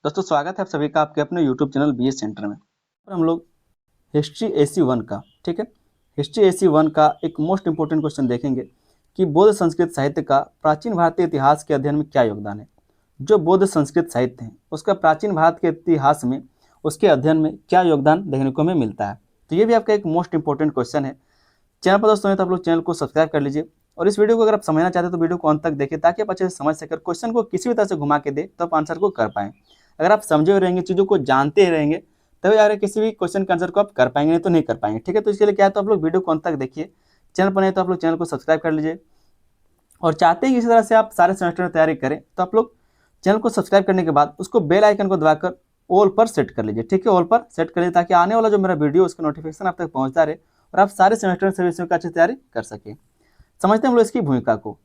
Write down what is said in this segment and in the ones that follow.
दोस्तों स्वागत है आप सभी का आपके अपने YouTube चैनल BS सेंटर में। और हम लोग हिस्ट्री AC1 का ठीक है हिस्ट्री AC1 का एक मोस्ट इंपोर्टेंट क्वेश्चन देखेंगे कि बौद्ध संस्कृत साहित्य का प्राचीन भारतीय इतिहास के अध्ययन में क्या योगदान है। जो बौद्ध संस्कृत साहित्य है उसका प्राचीन भारत के इतिहास में उसके अध्ययन में क्या योगदान देखने को हमें मिलता है। तो ये भी आपका एक मोस्ट इंपॉर्टेंट क्वेश्चन है। चैनल पर दोस्तों तो आप लोग चैनल को सब्सक्राइब कर लीजिए और इस वीडियो को अगर आप समझना चाहते हैं तो वीडियो को अंत तक देखिए ताकि आप अच्छे से समझ सके। क्वेश्चन को किसी भी तरह से घुमा के दे तो आप आंसर को कर पाएं। अगर आप समझे हुए रहेंगे, चीज़ों को जानते ही रहेंगे, तभी आगे किसी भी क्वेश्चन के आंसर को आप कर पाएंगे, नहीं तो नहीं कर पाएंगे। ठीक है, तो इसके लिए क्या है, तो आप लोग वीडियो को अंत तक देखिए। चैनल पर नहीं तो आप लोग चैनल को सब्सक्राइब कर लीजिए और चाहते हैं कि इसी तरह से आप सारे सेमेस्टर में तैयारी करें तो आप लोग चैनल को सब्सक्राइब करने के बाद उसको बेल आइकन को दबाकर ऑल पर सेट कर लीजिए। ठीक है, ऑल पर सेट कर लीजिए ताकि आने वाला जो मेरा वीडियो उसका नोटिफिकेशन आप तक पहुंचता रहे और आप सारे सेमेस्टर से विषयों की अच्छी तैयारी कर सकें। समझते हैं हम लोग इसकी भूमिका को।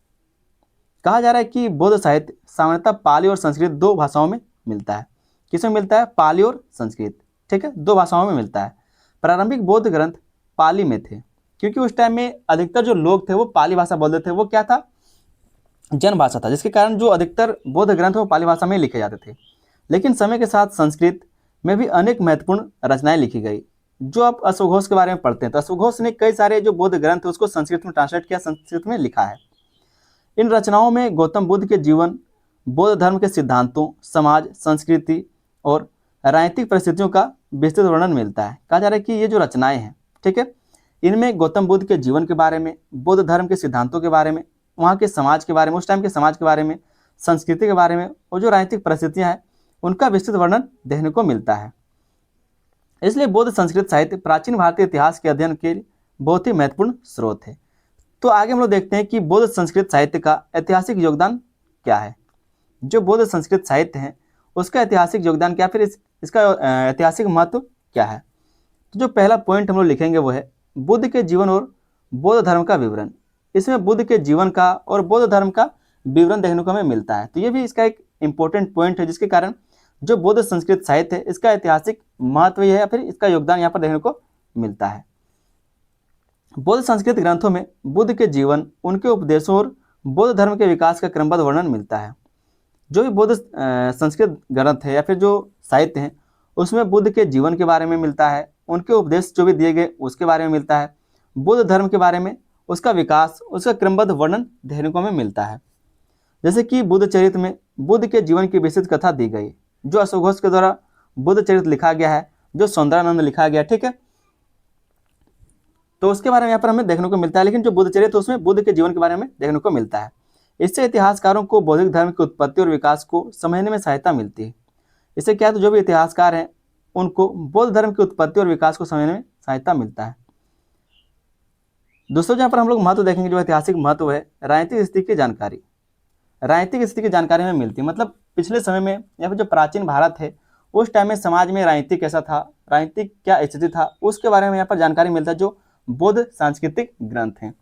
कहा जा रहा है कि बौद्ध साहित्य सामान्यतः पाली और संस्कृत दो भाषाओं में मिलता है। किसमें मिलता है? पाली और संस्कृत। ठीक है, दो भाषाओं में मिलता है। प्रारंभिक बौद्ध ग्रंथ पाली में थे क्योंकि उस टाइम में अधिकतर जो लोग थे वो पाली भाषा बोलते थे। वो क्या था? जन भाषा था, जिसके कारण जो अधिकतर बौद्ध ग्रंथ वो पाली भाषा में लिखे जाते थे। लेकिन समय के साथ संस्कृत में भी अनेक महत्वपूर्ण रचनाएं लिखी गई। जो आप अश्वघोष के बारे में पढ़ते हैं तो अश्वघोष ने कई सारे जो बौद्ध ग्रंथ है उसको संस्कृत में ट्रांसलेट किया, संस्कृत में लिखा है। इन रचनाओं में गौतम बुद्ध के जीवन, बौद्ध धर्म के सिद्धांतों, समाज, संस्कृति और राजनीतिक परिस्थितियों का विस्तृत वर्णन मिलता है। कहा जा रहा है कि ये जो रचनाएं हैं, ठीक है, इनमें गौतम बुद्ध के जीवन के बारे में, बौद्ध धर्म के सिद्धांतों के बारे में, वहाँ के समाज के बारे में, उस टाइम के समाज के बारे में, संस्कृति के बारे में और जो राजनीतिक परिस्थितियाँ हैं उनका विस्तृत वर्णन देखने को मिलता है। इसलिए बौद्ध संस्कृत साहित्य प्राचीन भारतीय इतिहास के अध्ययन के बहुत ही महत्वपूर्ण स्रोत है। तो आगे हम लोग देखते हैं कि बौद्ध संस्कृत साहित्य का ऐतिहासिक योगदान क्या है। जो बौद्ध संस्कृत साहित्य है उसका ऐतिहासिक योगदान क्या, फिर इसका ऐतिहासिक महत्व क्या है। तो जो पहला पॉइंट हम लोग लिखेंगे वो है बुद्ध के जीवन और बौद्ध धर्म का विवरण। इसमें बुद्ध के जीवन का और बौद्ध धर्म का विवरण देखने को हमें मिलता है। तो ये भी इसका एक इंपॉर्टेंट पॉइंट है, जिसके कारण जो बौद्ध संस्कृत साहित्य है इसका ऐतिहासिक महत्व है या फिर इसका योगदान यहाँ पर देखने को मिलता है। बौद्ध संस्कृत ग्रंथों में बुद्ध के जीवन, उनके उपदेशों और बौद्ध धर्म के विकास का क्रमबद्ध वर्णन मिलता है। जो भी बौद्ध संस्कृत ग्रंथ है या फिर जो साहित्य है उसमें बुद्ध के जीवन के बारे में मिलता है, उनके उपदेश जो भी दिए गए उसके बारे में मिलता है, बौद्ध धर्म के बारे में, उसका विकास, उसका क्रमबद्ध वर्णन देखने को हमें मिलता है। जैसे कि बुद्ध चरित्र में बुद्ध के जीवन की विस्तृत कथा दी गई, जो अश्वघोष के द्वारा बुद्ध चरित्र लिखा गया है, जो सौंदरानंद लिखा गया। ठीक है, तो उसके बारे में यहाँ पर हमें देखने को मिलता है। लेकिन जो बुद्ध चरित्र उसमें बुद्ध के जीवन के बारे में देखने को मिलता है। इससे इतिहासकारों को बौद्धिक धर्म की उत्पत्ति और विकास को समझने में सहायता मिलती है। इससे क्या है, तो जो भी इतिहासकार हैं उनको बौद्ध धर्म की उत्पत्ति और विकास को समझने में सहायता मिलता है। दोस्तों, जहाँ पर हम लोग महत्व देखेंगे, जो ऐतिहासिक महत्व है, राजनीतिक स्थिति की जानकारी। राजनीतिक स्थिति की जानकारी हमें मिलती है, मतलब पिछले समय में या फिर जो प्राचीन भारत है उस टाइम में समाज में राजनीति कैसा था, राजनीतिक क्या स्थिति था, उसके बारे में यहाँ पर जानकारी मिलता है जो बौद्ध सांस्कृतिक ग्रंथ हैं।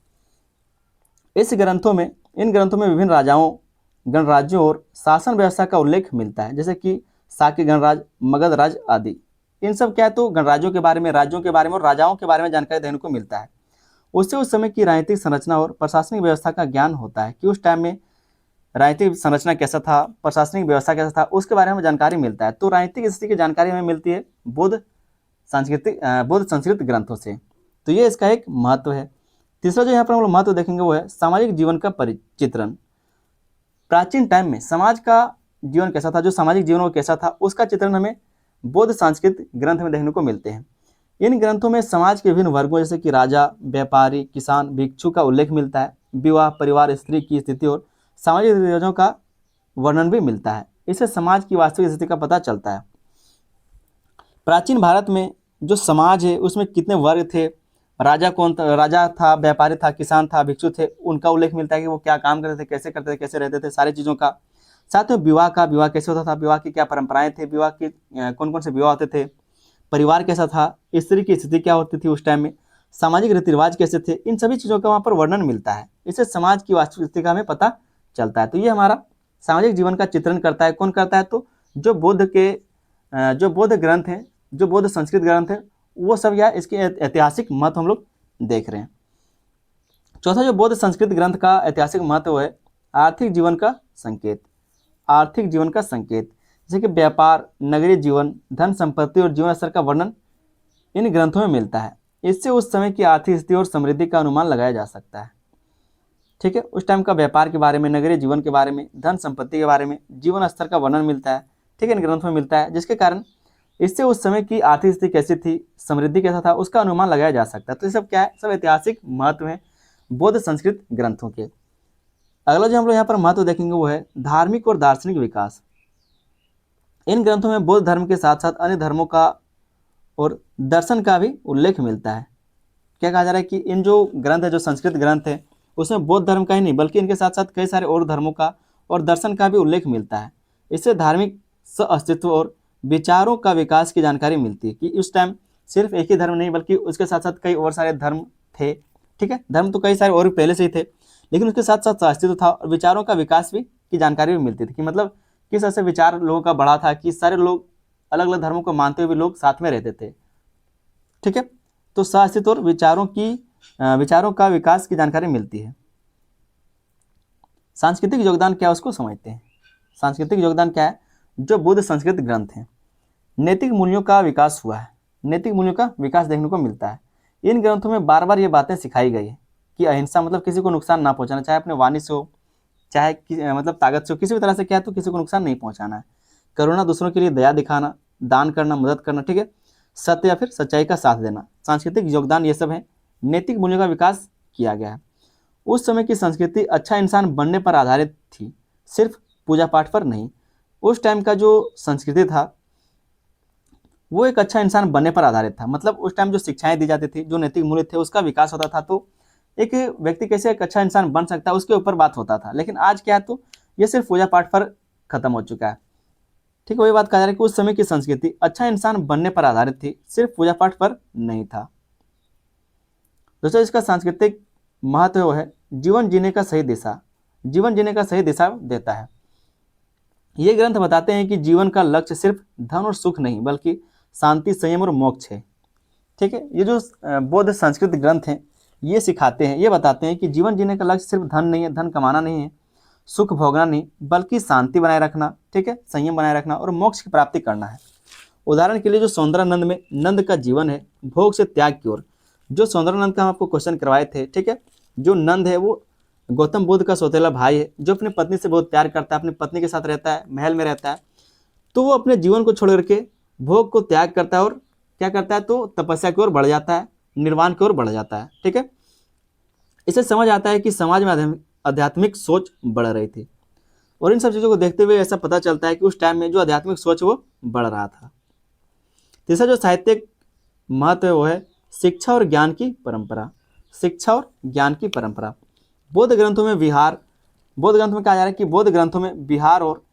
इन ग्रंथों में विभिन्न राजाओं, गणराज्यों और शासन व्यवस्था का उल्लेख मिलता है, जैसे कि साक्य गणराज्य, मगध राज्य आदि। इन सब क्या है, तो गणराज्यों के बारे में, राज्यों के बारे में और राजाओं के बारे में जानकारी देने को मिलता है। उससे उस समय की राजनीतिक संरचना और प्रशासनिक व्यवस्था का ज्ञान होता है कि उस टाइम में राजनीतिक संरचना कैसा था, प्रशासनिक व्यवस्था कैसा था, उसके बारे में जानकारी मिलता है। तो राजनीतिक स्थिति की जानकारी हमें मिलती है बौद्ध संस्कृत ग्रंथों से। तो ये इसका एक महत्व है। तीसरा जो यहाँ पर हम लोग महत्व देखेंगे वो है सामाजिक जीवन का परिचित्रण। प्राचीन टाइम में समाज का जीवन कैसा था, जो सामाजिक जीवन वो कैसा था, उसका चित्रण हमें बौद्ध संस्कृत ग्रंथ में देखने को मिलते हैं। इन ग्रंथों में समाज के विभिन्न वर्गों जैसे कि राजा, व्यापारी, किसान, भिक्षु का उल्लेख मिलता है। विवाह, परिवार, स्त्री की स्थिति और सामाजिक रिवाजों का वर्णन भी मिलता है। इससे समाज की वास्तविक स्थिति का पता चलता है। प्राचीन भारत में जो समाज है उसमें कितने वर्ग थे, राजा कौन था, राजा था, व्यापारी था, किसान था, भिक्षु थे, उनका उल्लेख मिलता है कि वो क्या काम करते थे, कैसे करते थे, कैसे रहते थे, सारी चीज़ों का। साथ में विवाह कैसे होता था, विवाह की क्या परंपराएं थे, विवाह की कौन कौन से विवाह होते थे, परिवार कैसा था, स्त्री की स्थिति क्या होती थी उस टाइम में, सामाजिक रीति रिवाज कैसे थे, इन सभी चीज़ों का वहाँ पर वर्णन मिलता है। इससे समाज की वास्तविक स्थिति का हमें पता चलता है। तो ये हमारा सामाजिक जीवन का चित्रण करता है। कौन करता है? तो जो बौद्ध ग्रंथ हैं, जो बौद्ध संस्कृत ग्रंथ है, वो सब या इसके ऐतिहासिक महत्व हम लोग देख रहे हैं। चौथा जो बौद्ध संस्कृत ग्रंथ का ऐतिहासिक महत्व है आर्थिक जीवन का संकेत। आर्थिक जीवन का संकेत, जैसे कि व्यापार, नगरीय जीवन, धन संपत्ति और जीवन स्तर का वर्णन इन ग्रंथों में मिलता है। इससे उस समय की आर्थिक स्थिति और समृद्धि का अनुमान लगाया जा सकता है। ठीक है, उस टाइम का व्यापार के बारे में, नगरीय जीवन के बारे में, धन संपत्ति के बारे में, जीवन स्तर का वर्णन मिलता है। ठीक है, इन ग्रंथों में मिलता है, जिसके कारण इससे उस समय की आर्थिक स्थिति कैसी थी, समृद्धि कैसा था, उसका अनुमान लगाया जा सकता है। तो ये सब क्या है, सब ऐतिहासिक महत्व है बौद्ध संस्कृत ग्रंथों के। अगला जो हम लोग यहाँ पर महत्व देखेंगे वो है धार्मिक और दार्शनिक विकास। इन ग्रंथों में बौद्ध धर्म के साथ साथ अन्य धर्मों का और दर्शन का भी उल्लेख मिलता है। क्या कहा जा रहा है कि इन जो ग्रंथ है, जो संस्कृत ग्रंथ है, उसमें बौद्ध धर्म का ही नहीं बल्कि इनके साथ साथ कई सारे और धर्मों का और दर्शन का भी उल्लेख मिलता है। इससे धार्मिक सह-अस्तित्व और विचारों का विकास की जानकारी मिलती है कि उस टाइम सिर्फ एक ही धर्म नहीं बल्कि उसके साथ साथ कई और सारे धर्म थे। ठीक है, धर्म तो कई सारे और भी पहले से ही थे, लेकिन उसके साथ साथ अस्तित्व था और विचारों का विकास भी की जानकारी भी मिलती थी कि मतलब किस तरह से विचार लोगों का बढ़ा था कि सारे लोग अलग अलग धर्मों को मानते हुए लोग साथ में रहते थे। ठीक है, तो सह-अस्तित्व और विचारों का विकास की जानकारी मिलती है। सांस्कृतिक योगदान क्या है उसको समझते हैं। सांस्कृतिक योगदान क्या है, जो बुद्ध संस्कृत ग्रंथ हैं, नैतिक मूल्यों का विकास हुआ है। नैतिक मूल्यों का विकास देखने को मिलता है। इन ग्रंथों में बार बार ये बातें सिखाई गई है कि अहिंसा मतलब किसी को नुकसान ना पहुंचाना, चाहे अपने वाणी से हो, चाहे मतलब ताकत से हो, किसी भी तरह से क्या है तो किसी को नुकसान नहीं पहुंचाना है। करुणा, दूसरों के लिए दया दिखाना, दान करना, मदद करना। ठीक है, सत्य या फिर सच्चाई का साथ देना, सांस्कृतिक योगदान ये सब है। नैतिक मूल्यों का विकास किया गया है। उस समय की संस्कृति अच्छा इंसान बनने पर आधारित थी, सिर्फ पूजा पाठ पर नहीं। उस टाइम का जो संस्कृति था वो एक अच्छा इंसान बनने पर आधारित था। मतलब उस टाइम जो शिक्षाएं दी जाती थी, जो नैतिक मूल्य थे, उसका विकास होता था। तो एक व्यक्ति कैसे एक अच्छा इंसान बन सकता है उसके ऊपर बात होता था। लेकिन आज क्या है, तो ये सिर्फ पूजा पाठ पर खत्म हो चुका है। ठीक है, वही बात कहा जा रहा है कि उस समय की संस्कृति अच्छा इंसान बनने पर आधारित थी, सिर्फ पूजा पाठ पर नहीं था। दोस्तों, इसका सांस्कृतिक महत्व वो है जीवन जीने का सही दिशा, जीवन जीने का सही दिशा देता है। ये ग्रंथ बताते हैं कि जीवन का लक्ष्य सिर्फ धन और सुख नहीं बल्कि शांति, संयम और मोक्ष है। ठीक है, ये जो बौद्ध संस्कृत ग्रंथ हैं ये सिखाते हैं, ये बताते हैं कि जीवन जीने का लक्ष्य सिर्फ धन नहीं है, धन कमाना नहीं है, सुख भोगना नहीं, बल्कि शांति बनाए रखना, ठीक है, संयम बनाए रखना और मोक्ष की प्राप्ति करना है। उदाहरण के लिए जो सौंदर्यानंद में नंद का जीवन है भोग से त्याग की ओर। जो सौंदर्यानंद का हम आपको क्वेश्चन करवाए थे, ठीक है, जो नंद है वो गौतम बुद्ध का सौतेला भाई है, जो अपनी पत्नी से बहुत प्यार करता है, अपनी पत्नी के साथ रहता है, महल में रहता है। तो वो अपने जीवन को छोड़ करके भोग को त्याग करता है और क्या करता है, तो तपस्या की ओर बढ़ जाता है, निर्वाण की ओर बढ़ जाता है। ठीक है, इसे समझ आता है कि समाज में आध्यात्मिक सोच बढ़ रही थी और इन सब चीज़ों को देखते हुए ऐसा पता चलता है कि उस टाइम में जो आध्यात्मिक सोच वो बढ़ रहा था। तीसरा जो साहित्यिक महत्व है वो है शिक्षा और ज्ञान की परंपरा। शिक्षा और ज्ञान की परंपरा। बौद्ध ग्रंथों में कहा जा रहा है कि बौद्ध ग्रंथों में विहार और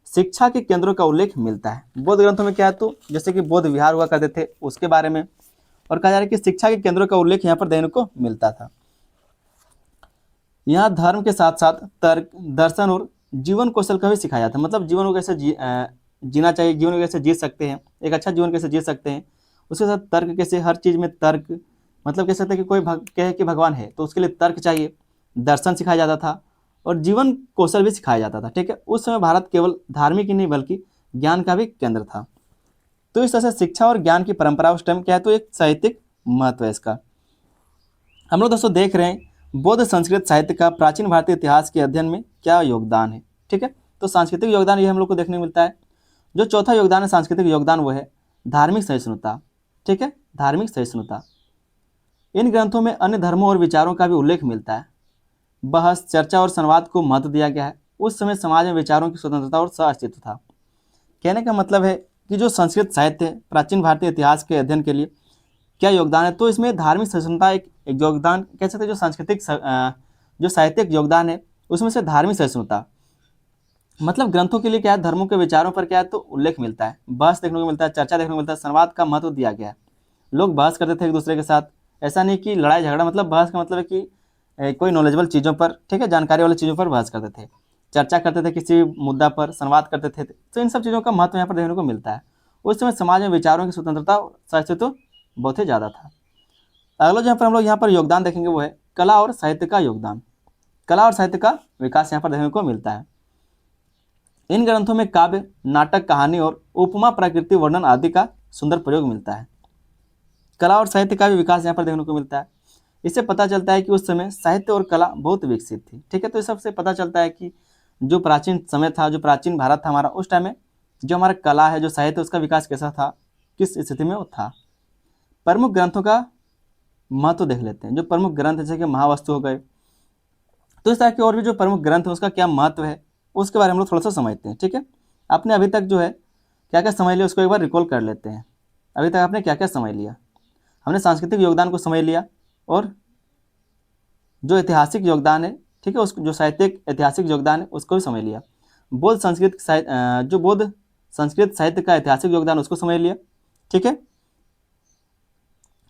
शिक्षा के केंद्रों का उल्लेख मिलता है। बौद्ध ग्रंथों में क्या है, तो जैसे कि बौद्ध विहार हुआ करते थे उसके बारे में, और कहा जा रहा है कि शिक्षा के केंद्रों का उल्लेख यहाँ पर देखने को मिलता था। यहाँ धर्म के साथ साथ तर्क, दर्शन और जीवन कौशल का भी सिखाया जाता है। मतलब जीवन को कैसे जीना चाहिए, जीवन को कैसे जी सकते हैं, एक अच्छा जीवन कैसे जी सकते हैं, उसके साथ तर्क कैसे, हर चीज़ में तर्क, मतलब कह सकते हैं कि कोई कहे कि भगवान है तो उसके लिए तर्क चाहिए, दर्शन सिखाया जाता था और जीवन कौशल भी सिखाया जाता था। ठीक है, उस समय भारत केवल धार्मिक ही नहीं बल्कि ज्ञान का भी केंद्र था। तो इस तरह से शिक्षा और ज्ञान की परंपरा उस टाइम क्या है, तो एक साहित्यिक महत्व है इसका। हम लोग दोस्तों देख रहे हैं बौद्ध संस्कृत साहित्य का प्राचीन भारतीय इतिहास के अध्ययन में क्या योगदान है। ठीक है, तो सांस्कृतिक योगदान ये हम लोग को देखने को मिलता है। जो चौथा योगदान है सांस्कृतिक योगदान वो है धार्मिक सहिष्णुता। ठीक है, धार्मिक सहिष्णुता। इन ग्रंथों में अन्य धर्मों और विचारों का भी उल्लेख मिलता है। बहस, चर्चा और संवाद को महत्व दिया गया है। उस समय समाज में विचारों की स्वतंत्रता और सह अस्तित्व था। कहने का मतलब है कि जो संस्कृत साहित्य है प्राचीन भारतीय इतिहास के अध्ययन के लिए क्या योगदान है, तो इसमें धार्मिक सहिष्णुता एक योगदान कह सकते हैं। जो सांस्कृतिक जो साहित्यिक योगदान है उसमें से धार्मिक सहिष्णुता, मतलब ग्रंथों के लिए क्या है, धर्मों के विचारों पर क्या है, तो उल्लेख मिलता है, बहस देखने को मिलता है, चर्चा देखने को मिलता है, संवाद का महत्व दिया गया है। लोग बहस करते थे एक दूसरे के साथ, ऐसा नहीं कि लड़ाई झगड़ा, मतलब बहस का मतलब है कि कोई नॉलेजेबल चीज़ों पर, ठीक है, जानकारी वाली चीज़ों पर बहस करते थे, चर्चा करते थे किसी मुद्दा पर, संवाद करते थे। तो इन सब चीज़ों का महत्व यहाँ पर देखने को मिलता है। उस समय समाज में विचारों की स्वतंत्रता और अस्तित्व बहुत ही ज़्यादा था। अगला जो हम लोग यहाँ पर योगदान देखेंगे वो है कला और साहित्य का योगदान। कला और साहित्य का विकास यहाँ पर देखने को मिलता है। इन ग्रंथों में काव्य, नाटक, कहानी और उपमा, प्रकृति वर्णन आदि का सुंदर प्रयोग मिलता है। कला और साहित्य का भी विकास यहाँ पर देखने को मिलता है। इससे पता चलता है कि उस समय साहित्य और कला बहुत विकसित थी। ठीक है, तो इस सबसे पता चलता है कि जो प्राचीन समय था, जो प्राचीन भारत था हमारा, उस टाइम में जो हमारा कला है, जो साहित्य, उसका विकास कैसा था, किस स्थिति में वो था। प्रमुख ग्रंथों का महत्व देख लेते हैं। जो प्रमुख ग्रंथ जैसे कि महावस्तु हो गए, तो इस तरह के और भी जो प्रमुख ग्रंथ है उसका क्या महत्व है उसके बारे में हम लोग थोड़ा सा समझते हैं। ठीक है, आपने अभी तक जो है क्या क्या समझ लिया उसको एक बार रिकॉल कर लेते हैं। अभी तक आपने क्या क्या समझ लिया? हमने सांस्कृतिक योगदान को समझ लिया, और जो ऐतिहासिक योगदान है, ठीक है, उसको जो साहित्यिक ऐतिहासिक योगदान है उसको भी समझ लिया। जो बौद्ध संस्कृत साहित्य का ऐतिहासिक योगदान उसको समझ लिया। ठीक है,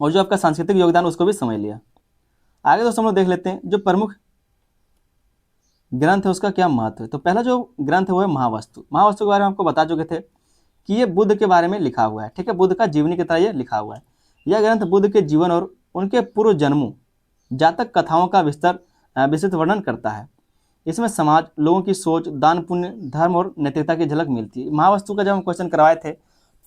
और जो आपका सांस्कृतिक योगदान उसको भी समझ लिया। आगे दोस्तों हम लोग देख लेते हैं जो प्रमुख ग्रंथ है उसका क्या महत्व है। तो पहला जो ग्रंथ है वो है महावस्तु। महावस्तु के बारे में आपको बता चुके थे कि ये बुद्ध के बारे में लिखा हुआ है। ठीक है, बुद्ध का जीवनी की तरह ये लिखा हुआ है। यह ग्रंथ बुद्ध के जीवन और उनके पूर्व जन्मों, जातक कथाओं का विस्तृत वर्णन करता है। इसमें समाज, लोगों की सोच, दान पुण्य, धर्म और नैतिकता की झलक मिलती है। महावस्तु का जब हम क्वेश्चन करवाए थे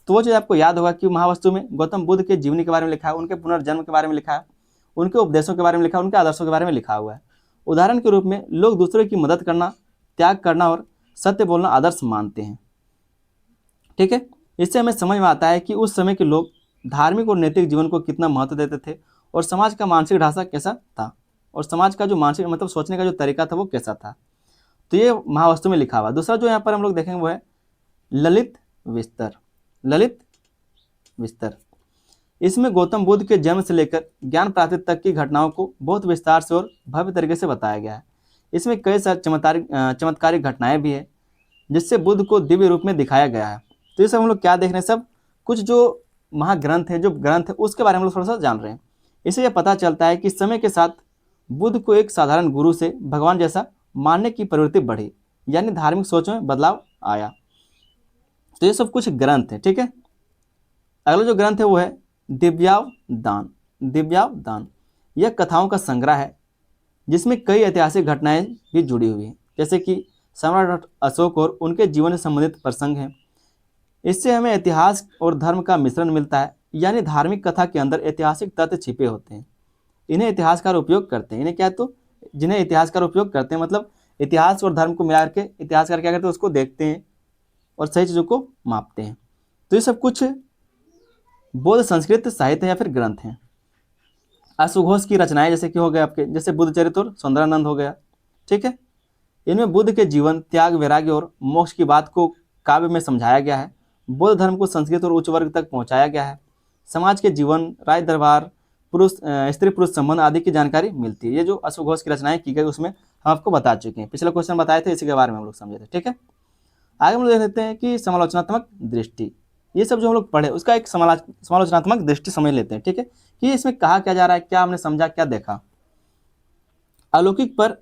तो वो चीज़ आपको याद होगा कि महावस्तु में गौतम बुद्ध के जीवनी के बारे में लिखा है, उनके पुनर्जन्म के बारे में लिखा है, उनके उपदेशों के बारे में लिखा है, उनके आदर्शों के बारे में लिखा हुआ है। उदाहरण के रूप में लोग दूसरों की मदद करना, त्याग करना और सत्य बोलना आदर्श मानते हैं। ठीक है, इससे हमें समझ में आता है कि उस समय के लोग धार्मिक और नैतिक जीवन को कितना महत्व देते थे, और समाज का मानसिक ढांचा कैसा था, और समाज का जो मानसिक मतलब सोचने का जो तरीका था वो कैसा था। तो ये महावस्तु में लिखा हुआ। दूसरा जो यहाँ पर हम लोग देखेंगे वो है ललित विस्तर। ललित विस्तर, इसमें गौतम बुद्ध के जन्म से लेकर ज्ञान प्राप्ति तक की घटनाओं को बहुत विस्तार से और भव्य तरीके से बताया गया है। इसमें कई सारी चमत्कारिक घटनाएं भी है जिससे बुद्ध को दिव्य रूप में दिखाया गया है। तो ये सब हम लोग क्या देख रहे हैं, सब कुछ जो महाग्रंथ है, जो ग्रंथ है, उसके बारे में हम लोग थोड़ा सा जान रहे हैं। इससे यह पता चलता है कि समय के साथ बुद्ध को एक साधारण गुरु से भगवान जैसा मानने की प्रवृत्ति बढ़ी, यानी धार्मिक सोच में बदलाव आया। तो ये सब कुछ ग्रंथ है। ठीक है, अगला जो ग्रंथ है वो है दिव्यावदान। दिव्यावदान यह कथाओं का संग्रह है जिसमें कई ऐतिहासिक घटनाएं भी जुड़ी हुई हैं, जैसे कि सम्राट अशोक और उनके जीवन से संबंधित प्रसंग हैं। इससे हमें इतिहास और धर्म का मिश्रण मिलता है, यानी धार्मिक कथा के अंदर ऐतिहासिक तथ्य छिपे होते हैं। इन्हें इतिहासकार उपयोग करते हैं। इन्हें क्या, तो जिन्हें इतिहासकार उपयोग करते हैं मतलब इतिहास और धर्म को मिला के इतिहासकार क्या करते हैं, उसको देखते हैं और सही चीज़ों को मापते हैं। तो ये सब कुछ बौद्ध संस्कृत साहित्य या फिर ग्रंथ हैं। अश्वघोष की रचनाएं जैसे कि हो गए आपके, जैसे बुद्ध चरित्र और सुंदरानंद हो गया। ठीक है, इनमें बुद्ध के जीवन, त्याग, वैराग्य और मोक्ष की बात को काव्य में समझाया गया है। बौद्ध धर्म को संस्कृत और उच्च वर्ग तक पहुंचाया गया है। समाज के जीवन, राज दरबार, स्त्री पुरुष संबंध आदि की जानकारी मिलती है। ये जो अश्वघोष की रचनाएं की गई उसमें हम आपको बता चुके हैं, पिछले क्वेश्चन बताए थे, इसी के बारे में हम लोग समझे थे। ठीक है, आगे हम लोग देख लेते हैं कि समालोचनात्मक दृष्टि। ये सब जो हम लोग पढ़े उसका एक समालोचनात्मक दृष्टि समझ लेते हैं। ठीक है, कि इसमें कहा क्या जा रहा है, क्या हमने समझा, क्या देखा। अलौकिक पर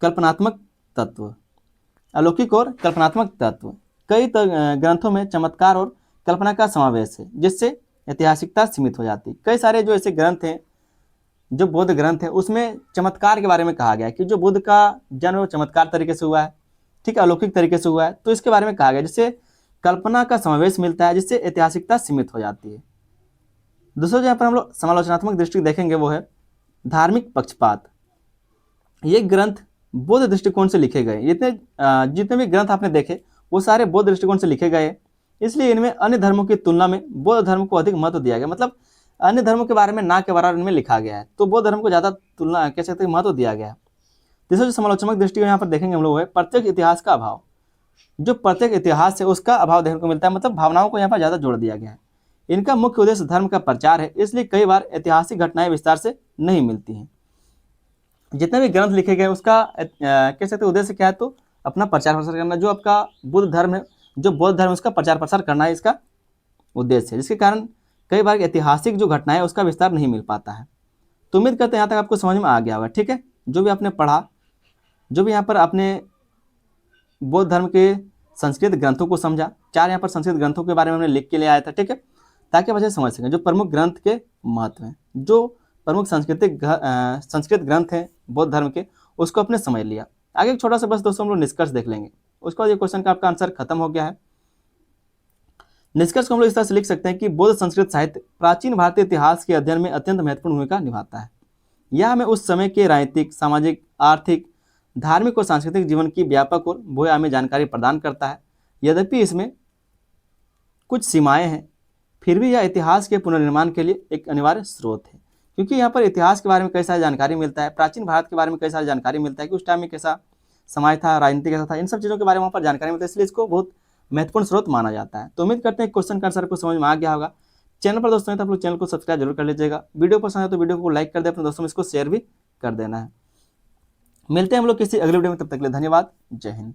कल्पनात्मक तत्व। अलौकिक और कल्पनात्मक तत्व, कई ग्रंथों में चमत्कार और कल्पना का समावेश है जिससे ऐतिहासिकता सीमित हो जाती है। कई सारे जो ऐसे ग्रंथ हैं, जो बौद्ध ग्रंथ है, उसमें चमत्कार के बारे में कहा गया है कि जो बुद्ध का जन्म चमत्कार तरीके से हुआ है, ठीक है, अलौकिक तरीके से हुआ है। तो इसके बारे में कहा गया जिससे कल्पना का समावेश मिलता है, जिससे ऐतिहासिकता सीमित हो जाती है। दूसरा जहाँ पर हम लोग समालोचनात्मक दृष्टि देखेंगे वो है धार्मिक पक्षपात। ये ग्रंथ बौद्ध दृष्टिकोण से लिखे गए। जितने भी ग्रंथ आपने देखे वो सारे बौद्ध दृष्टिकोण से लिखे गए, इसलिए इनमें अन्य धर्मों की तुलना में बौद्ध धर्म को अधिक महत्व दिया गया। मतलब अन्य धर्मों के बारे में ना के बराबर इनमें लिखा गया है, तो बौद्ध धर्म को ज़्यादा तुलना कह सकते हैं महत्व दिया गया है। तीसरा जो समालोचनात्मक दृष्टि यहाँ पर देखेंगे हम लोग है प्रत्येक इतिहास का अभाव। जो प्रत्येक इतिहास है उसका अभाव देखने को मिलता है, मतलब भावनाओं को यहाँ पर ज़्यादा जोड़ दिया गया है। इनका मुख्य उद्देश्य धर्म का प्रचार है, इसलिए कई बार ऐतिहासिक घटनाएं विस्तार से नहीं मिलती हैं। जितने भी ग्रंथ लिखे गए उसका कह सकते उद्देश्य क्या है, तो अपना प्रचार प्रसार करना। जो आपका बुद्ध धर्म है, जो बौद्ध धर्म है, उसका प्रचार प्रसार करना है इसका उद्देश्य है, जिसके कारण कई बार ऐतिहासिक जो घटना है उसका विस्तार नहीं मिल पाता है। तो उम्मीद करते हैं यहाँ तक आपको समझ में आ गया होगा। ठीक है, जो भी आपने पढ़ा, जो भी यहाँ पर आपने बौद्ध धर्म के संस्कृत ग्रंथों को समझा, 4 यहाँ पर संस्कृत ग्रंथों के बारे में हमने लिख के ले आया था। ठीक है, ताकि बच्चे समझ सकें जो प्रमुख ग्रंथ के महत्व हैं, जो प्रमुख संस्कृत ग्रंथ हैं बौद्ध धर्म के, उसको आपने समझ लिया। आगे एक छोटा सा बस दोस्तों हम लोग निष्कर्ष देख लेंगे। उसके बाद ये क्वेश्चन का आपका आंसर खत्म हो गया है। निष्कर्ष को हम लोग इस तरह से लिख सकते हैं कि बौद्ध संस्कृत साहित्य प्राचीन भारतीय इतिहास के अध्ययन में अत्यंत महत्वपूर्ण भूमिका निभाता है। यह हमें उस समय के राजनीतिक, सामाजिक, आर्थिक, धार्मिक और सांस्कृतिक जीवन की व्यापक और बहुआयामी जानकारी प्रदान करता है। यद्यपि इसमें कुछ सीमाएं हैं, फिर भी यह इतिहास के पुनर्निर्माण के लिए एक अनिवार्य स्रोत है, क्योंकि यहाँ पर इतिहास के बारे में कई सारी जानकारी मिलता है, प्राचीन भारत के बारे में कई सारी जानकारी मिलता है कि उस टाइम में कैसा समाज था, राजनीति कैसा था, इन सब चीज़ों के बारे में वहाँ पर जानकारी मिलती है, इसलिए इसको बहुत महत्वपूर्ण स्रोत माना जाता है। तो उम्मीद करते हैं क्वेश्चन का आंसर आपको समझ में आ गया होगा। चैनल पर दोस्तों तो आप लोग चैनल को सब्सक्राइब जरूर कर लीजिएगा। वीडियो पसंद है तो वीडियो को लाइक कर दे, अपने दोस्तों में इसको शेयर भी कर देना है। मिलते हैं हम लोग किसी अगले वीडियो में, तब तक के लिए धन्यवाद। जय हिंद।